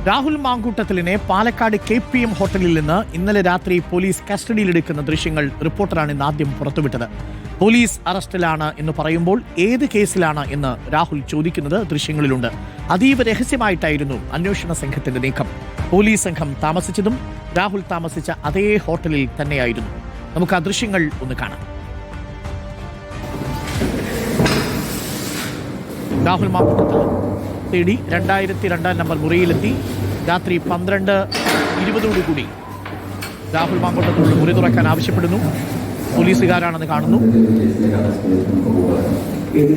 Rahul മാങ്കൂട്ടത്തിലിനെ Palakkad KPM ഹോട്ടലിൽ നിന്ന് ഇന്നലെ രാത്രി പോലീസ് കസ്റ്റഡിയിലെടുക്കുന്ന ദൃശ്യങ്ങൾ റിപ്പോർട്ടറാണ് ഇന്ന് ആദ്യം പുറത്തുവിട്ടത്. പോലീസ് അറസ്റ്റിലാണ് എന്ന് പറയുമ്പോൾ ഏത് കേസിലാണ് എന്ന് രാഹുൽ ചോദിക്കുന്നത് ദൃശ്യങ്ങളിലുണ്ട്. അതീവ രഹസ്യമായിട്ടായിരുന്നു അന്വേഷണ സംഘത്തിന്റെ നീക്കം. പോലീസ് സംഘം താമസിച്ചതും രാഹുൽ താമസിച്ച അതേ ഹോട്ടലിൽ തന്നെയായിരുന്നു. നമുക്ക് ആ ദൃശ്യങ്ങൾ ഒന്ന് കാണാം. രാഹുൽ മാങ്കൂട്ടത്തിൽ തേടി 2002 നമ്പർ മുറിയിലെത്തി. രാത്രി 12:20 രാഹുൽ മാങ്കൂട്ടത്തിലുള്ള മുറി തുറക്കാൻ ആവശ്യപ്പെടുന്നു. പോലീസുകാരാണെന്ന് കാണുന്നു. കയ്യിൽ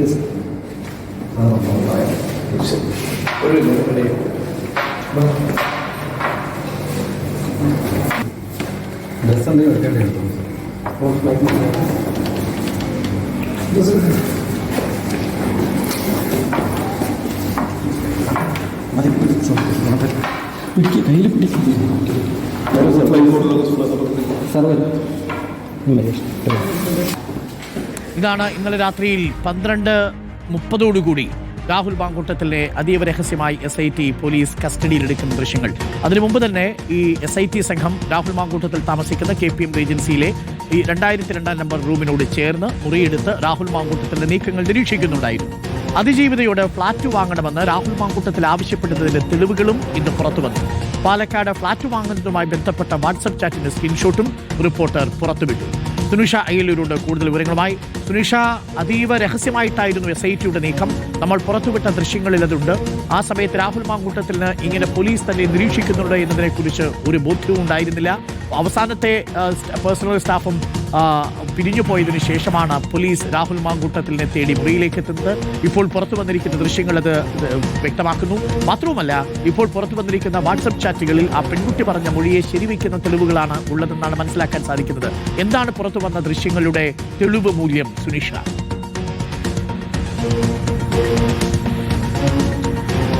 ഇതാണ് ഇന്നലെ രാത്രിയിൽ 12:30 രാഹുൽ മാങ്കൂട്ടത്തിലെ അതീവ രഹസ്യമായി SIT പോലീസ് കസ്റ്റഡിയിലെടുക്കുന്ന ദൃശ്യങ്ങൾ. അതിനു മുമ്പ് തന്നെ ഈ SIT സംഘം രാഹുൽ മാങ്കൂട്ടത്തിൽ താമസിക്കുന്ന KPM ഏജൻസിയിലെ ഈ 2002 നമ്പർ റൂമിനോട് ചേർന്ന് മുറിയെടുത്ത് രാഹുൽ മാങ്കൂട്ടത്തിന്റെ നീക്കങ്ങൾ നിരീക്ഷിക്കുന്നുണ്ടായിരുന്നു. അതിജീവിതയോട് ഫ്ളാറ്റ് വാങ്ങണമെന്ന് രാഹുൽ മാങ്കൂട്ടത്തിൽ ആവശ്യപ്പെട്ടതിന്റെ തെളിവുകളും ഇന്ന് പുറത്തുവന്നു. പാലക്കാട് ഫ്ളാറ്റ് വാങ്ങുന്നതുമായി ബന്ധപ്പെട്ട വാട്സ്ആപ്പ് ചാറ്റിന്റെ സ്ക്രീൻഷോട്ടും റിപ്പോർട്ടർ പുറത്തുവിട്ടു. സുനിഷ അയ്യലൂരുണ്ട് കൂടുതൽ വിവരങ്ങളുമായി. സുനിഷ, അതീവ രഹസ്യമായിട്ടായിരുന്നു SITയുടെ നീക്കം. നമ്മൾ പുറത്തുവിട്ട ദൃശ്യങ്ങളിൽ അതുണ്ട്. ആ സമയത്ത് രാഹുൽ മാങ്കൂട്ടത്തിന് ഇങ്ങനെ പോലീസ് തന്നെ നിരീക്ഷിക്കുന്നുണ്ട് എന്നതിനെക്കുറിച്ച് ഒരു ബോധ്യവും ഉണ്ടായിരുന്നില്ല. അവസാനത്തെ പേഴ്സണൽ സ്റ്റാഫും പിരിഞ്ഞു പോയതിനു ശേഷമാണ് പോലീസ് രാഹുൽ മാങ്കൂട്ടത്തിലിനെ തേടി മുറിയിലേക്ക് എത്തുന്നത്. ഇപ്പോൾ പുറത്തു വന്നിരിക്കുന്ന ദൃശ്യങ്ങൾ അത് വ്യക്തമാക്കുന്നു. മാത്രവുമല്ല, ഇപ്പോൾ പുറത്തു വന്നിരിക്കുന്ന വാട്സ്ആപ്പ് ചാറ്റുകളിൽ ആ പെൺകുട്ടി പറഞ്ഞ മൊഴിയെ ശരിവയ്ക്കുന്ന തെളിവുകളാണ് ഉള്ളതെന്നാണ് മനസ്സിലാക്കാൻ സാധിക്കുന്നത്. എന്താണ് പുറത്തു വന്ന ദൃശ്യങ്ങളുടെ തെളിവ് മൂല്യം, സുനിഷ?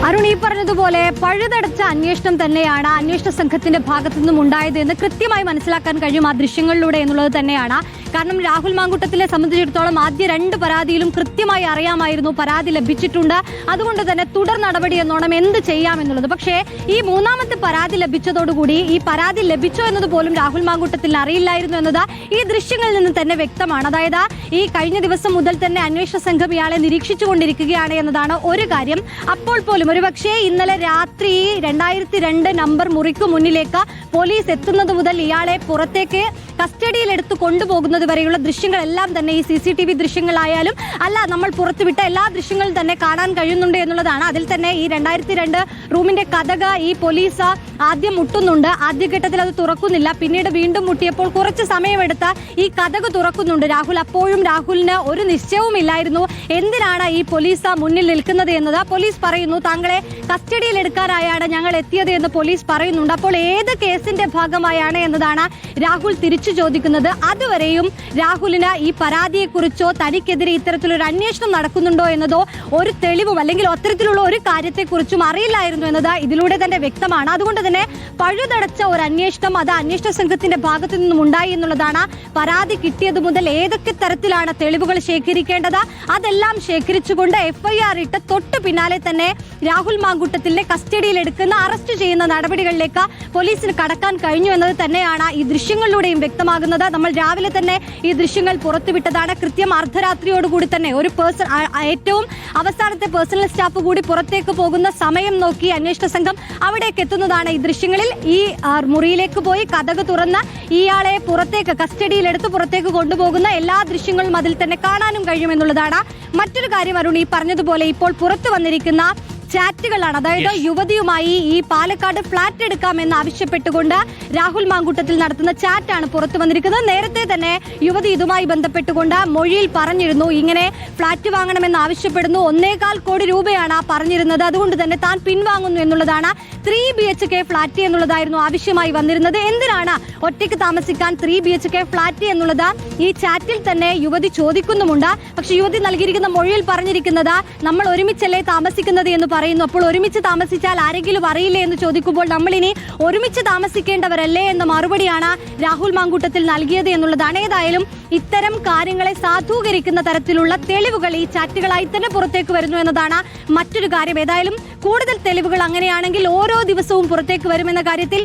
അരുൺ, ഈ പറഞ്ഞതുപോലെ പഴുതടച്ച അന്വേഷണം തന്നെയാണ് അന്വേഷണ സംഘത്തിന്റെ ഭാഗത്തു നിന്നും ഉണ്ടായത് എന്ന് കൃത്യമായി മനസ്സിലാക്കാൻ കഴിയും ആ ദൃശ്യങ്ങളിലൂടെ എന്നുള്ളത് തന്നെയാണ്. കാരണം രാഹുൽ മാങ്കൂട്ടത്തിലെ സംബന്ധിച്ചിടത്തോളം ആദ്യ 2 പരാതിയിലും കൃത്യമായി അറിയാമായിരുന്നു പരാതി ലഭിച്ചിട്ടുണ്ട്, അതുകൊണ്ട് തന്നെ തുടർ നടപടി എന്നോണം എന്ത് ചെയ്യാമെന്നുള്ളത്. പക്ഷേ ഈ 3ാമത്തെ പരാതി ലഭിച്ചതോടുകൂടി ഈ പരാതി ലഭിച്ചോ എന്നത് പോലും രാഹുൽ മാങ്കൂട്ടത്തിന് അറിയില്ലായിരുന്നു എന്നത് ഈ ദൃശ്യങ്ങളിൽ നിന്ന് തന്നെ വ്യക്തമാണ്. അതായത് ഈ കഴിഞ്ഞ ദിവസം മുതൽ തന്നെ അന്വേഷണ സംഘം ഇയാളെ നിരീക്ഷിച്ചുകൊണ്ടിരിക്കുകയാണ് എന്നതാണ് ഒരു കാര്യം. അപ്പോൾ പോലും ഒരുപക്ഷേ ഇന്നലെ രാത്രി 2002 നമ്പർ മുറിക്ക് മുന്നിലേക്ക് പോലീസ് എത്തുന്നത് മുതൽ ഇയാളെ പുറത്തേക്ക് കസ്റ്റഡിയിലെടുത്ത് കൊണ്ടുപോകുന്നത് വരെയുള്ള ദൃശ്യങ്ങളെല്ലാം തന്നെ ഈ CCTV ദൃശ്യങ്ങളായാലും അല്ല നമ്മൾ പുറത്തുവിട്ട എല്ലാ ദൃശ്യങ്ങളും തന്നെ കാണാൻ കഴിയുന്നുണ്ട് എന്നുള്ളതാണ്. അതിൽ തന്നെ ഈ 2002 റൂമിന്റെ കതക് ഈ പോലീസ് ആദ്യം മുട്ടുന്നുണ്ട്. ആദ്യഘട്ടത്തിൽ അത് തുറക്കുന്നില്ല. പിന്നീട് വീണ്ടും മുട്ടിയപ്പോൾ കുറച്ച് സമയമെടുത്ത് ഈ കതക് തുറക്കുന്നുണ്ട് രാഹുൽ. അപ്പോഴും രാഹുലിന് ഒരു നിശ്ചയവും ഇല്ലായിരുന്നു എന്തിനാണ് ഈ പോലീസ് മുന്നിൽ നിൽക്കുന്നത് എന്നത്. പോലീസ് പറയുന്നു താങ്കളെ കസ്റ്റഡിയിലെടുക്കാനായാണ് ഞങ്ങൾ എത്തിയത് എന്ന് പോലീസ് പറയുന്നുണ്ട്. അപ്പോൾ ഏത് കേസിന്റെ ഭാഗമായാണ് എന്നതാണ് രാഹുൽ തിരിച്ചു ചോദിക്കുന്നത്. അതുവരെയും രാഹുലിന് ഈ പരാതിയെക്കുറിച്ചോ തനിക്കെതിരെ ഇത്തരത്തിലൊരു അന്വേഷണം നടക്കുന്നുണ്ടോ എന്നതോ ഒരു തെളിവും അല്ലെങ്കിൽ അത്തരത്തിലുള്ള ഒരു കാര്യത്തെക്കുറിച്ചും അറിയില്ലായിരുന്നു എന്നത് ഇതിലൂടെ തന്നെ വ്യക്തമാണ്. അതുകൊണ്ട് തന്നെ പഴുതടച്ച ഒരു അന്വേഷണം അത് അന്വേഷണ സംഘത്തിന്റെ ഭാഗത്തു നിന്നും ഉണ്ടായി എന്നുള്ളതാണ്. പരാതി കിട്ടിയത് മുതൽ ഏതൊക്കെ തരത്തിലാണ് തെളിവുകൾ ശേഖരിക്കേണ്ടത് അതെല്ലാം ശേഖരിച്ചുകൊണ്ട് FIR ഇട്ട് തൊട്ടു പിന്നാലെ തന്നെ രാഹുൽ മാങ്കൂട്ടത്തിലെ കസ്റ്റഡിയിലെടുക്കുന്ന അറസ്റ്റ് ചെയ്യുന്ന നടപടികളിലേക്ക് പോലീസിന് കടക്കാൻ കഴിഞ്ഞു എന്നത് തന്നെയാണ് ഈ ദൃശ്യങ്ങളിലൂടെയും വ്യക്തമാകുന്നത്. നമ്മൾ രാവിലെ തന്നെ ഈ ദൃശ്യങ്ങൾ പുറത്തുവിട്ടതാണ്. കൃത്യം അർദ്ധരാത്രിയോടുകൂടി തന്നെ ഒരു ഏറ്റവും അവസാനത്തെ പേഴ്സണൽ സ്റ്റാഫ് കൂടി പുറത്തേക്ക് പോകുന്ന സമയം നോക്കി അന്വേഷണ സംഘം അവിടേക്ക് എത്തുന്നതാണ് ഈ ദൃശ്യങ്ങളിൽ. ഈ മുറിയിലേക്ക് പോയി കതക് തുറന്ന് ഇയാളെ പുറത്തേക്ക് കസ്റ്റഡിയിലെടുത്ത് പുറത്തേക്ക് കൊണ്ടുപോകുന്ന എല്ലാ ദൃശ്യങ്ങളും അതിൽ തന്നെ കാണാനും കഴിയുമെന്നുള്ളതാണ് മറ്റൊരു കാര്യം. അരുൺ, ഈ പറഞ്ഞതുപോലെ ഇപ്പോൾ പുറത്തു വന്നിരിക്കുന്ന ചാറ്റുകളാണ്. അതായത് യുവതിയുമായി ഈ പാലക്കാട് ഫ്ളാറ്റ് എടുക്കാമെന്ന് ആവശ്യപ്പെട്ടുകൊണ്ട് രാഹുൽ മാങ്കൂട്ടത്തിൽ നടത്തുന്ന ചാറ്റാണ് പുറത്തു വന്നിരിക്കുന്നത്. നേരത്തെ തന്നെ യുവതി ഇതുമായി ബന്ധപ്പെട്ടുകൊണ്ട് മൊഴിയിൽ പറഞ്ഞിരുന്നു ഇങ്ങനെ ഫ്ളാറ്റ് വാങ്ങണമെന്ന് ആവശ്യപ്പെടുന്നു. 1.25 കോടി രൂപയാണ് പറഞ്ഞിരുന്നത്. അതുകൊണ്ട് തന്നെ താൻ പിൻവാങ്ങുന്നു എന്നുള്ളതാണ്. 3 BHK ഫ്ളാറ്റ് എന്നുള്ളതായിരുന്നു ആവശ്യമായി വന്നിരുന്നത്. എന്തിനാണ് ഒറ്റയ്ക്ക് താമസിക്കാൻ 3 BHK ഫ്ളാറ്റ് എന്നുള്ളത് ഈ ചാറ്റിൽ തന്നെ യുവതി ചോദിക്കുന്നുമുണ്ട്. പക്ഷെ യുവതി നൽകിയിരിക്കുന്ന മൊഴിയിൽ പറഞ്ഞിരിക്കുന്നത് നമ്മൾ ഒരുമിച്ചല്ലേ താമസിക്കുന്നത് എന്ന് പറയുന്നു. അപ്പോൾ ഒരുമിച്ച് താമസിച്ചാൽ ആരെങ്കിലും അറിയില്ലേ എന്ന് ചോദിക്കുമ്പോൾ നമ്മളിനി ഒരുമിച്ച് താമസിക്കേണ്ടവരല്ലേ എന്ന മറുപടിയാണ് രാഹുൽ മാങ്കൂട്ടത്തിൽ നൽകിയത് എന്നുള്ളതാണ്. ഏതായാലും ഇത്തരം കാര്യങ്ങളെ സാധൂകരിക്കുന്ന തരത്തിലുള്ള തെളിവുകൾ ഈ ചാറ്റുകളായി തന്നെ പുറത്തേക്ക് വരുന്നു എന്നതാണ് മറ്റൊരു കാര്യം. ഏതായാലും കൂടുതൽ തെളിവുകൾ അങ്ങനെയാണെങ്കിൽ ഓരോ ഓരോ ദിവസവും പുറത്തേക്ക് വരുമെന്ന കാര്യത്തിൽ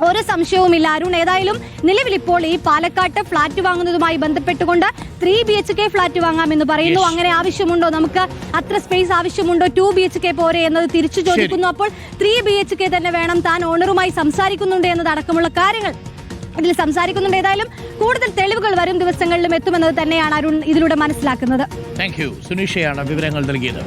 ഒരു സംശയവുമില്ല അരുൺ. ഏതായാലും നിലവിൽ ഇപ്പോൾ ഈ പാലക്കാട്ട് ഫ്ളാറ്റ് വാങ്ങുന്നതുമായി ബന്ധപ്പെട്ടുകൊണ്ട് 3 BHK ഫ്ളാറ്റ് വാങ്ങാമെന്ന് പറയുന്നു. അങ്ങനെ ആവശ്യമുണ്ടോ, നമുക്ക് അത്ര സ്പേസ് ആവശ്യമുണ്ടോ, 2 BHK പോരെ എന്നത് തിരിച്ചു ചോദിക്കുന്നു. അപ്പോൾ 3 BHK തന്നെ വേണം, താൻ ഓണറുമായി സംസാരിക്കുന്നുണ്ട് എന്നതടക്കമുള്ള കാര്യങ്ങൾ ഇതിൽ സംസാരിക്കുന്നുണ്ട്. ഏതായാലും കൂടുതൽ തെളിവുകൾ വരും ദിവസങ്ങളിലും എത്തുമെന്നത് തന്നെയാണ് അരുൺ ഇതിലൂടെ മനസ്സിലാക്കുന്നത്. Thank you. സുനീഷയാണ് വിവരങ്ങൾ നൽകിയത്.